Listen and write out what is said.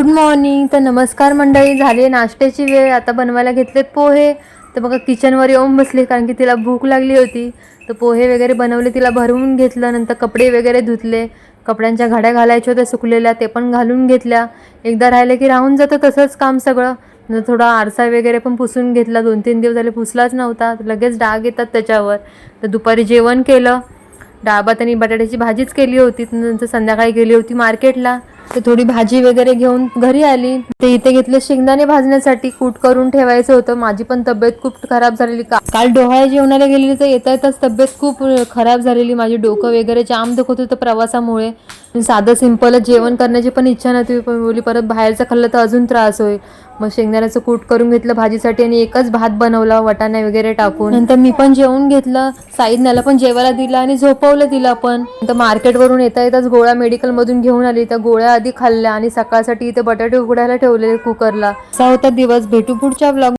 Good morning. तर नमस्कार मंडळी, झाली नाश्त्याची वेळ. आता बनवायला घेतलेत पोहे. तर बघा किचनवर येऊन बसले कारण की तिला भूक लागली होती. तर पोहे वगैरे बनवले, तिला भरवून घेतलं. नंतर कपडे वगैरे धुतले, कपड्यांच्या घड्या घालायच्या होत्या सुकलेल्या, ते पण घालून घेतल्या. एकदा राहिलं की राहून जातं तसंच काम सगळं. थोडा आरसा वगैरे पण पुसून घेतला, 2-3 दिवस झाले पुसलाच नव्हता, लगेच डाग येतात त्याच्यावर. तर दुपारी जेवण केलं, डाळ भात आणि बटाट्याची भाजीच केली होती. नंतर संध्याकाळी गेली होती मार्केटला, तर थोडी भाजी वगैरे घेऊन घरी आली. ते इथे घेतले शेंगदाणे भाजण्यासाठी, कूट करून ठेवायचं होतं. माझी पण तब्येत खूप खराब झालेली. काल डोहाळे जेवणाला गेलेली, तर येता येताच तब्येत खूप खराब झालेली. माझी डोकं वगैरे जाम दुखत होतं प्रवासामुळे. साधं सिंपलच जेवण करण्याची पण इच्छा नव्हती, पण बोली परत बाहेरचं खाल्लं तर अजून त्रास होईल. मग शेंगदाण्याचं कूट करून घेतलं भाजीसाठी आणि एकच भात बनवला वाटाणे वगैरे टाकून. नंतर मी पण जेवून घेतलं, साईदण्याला पण जेवायला दिलं आणि झोपवलं तिला पण. नंतर मार्केटवरून येता येताच गोळ्या मेडिकलमधून घेऊन आली. त्या गोळ्या आधी खाल्ल्या आणि सकाळसाठी इथे बटाटे उकडायला ठेवले कुकरला. असा होता दिवस. भेटू पुढच्या ब्लॉग.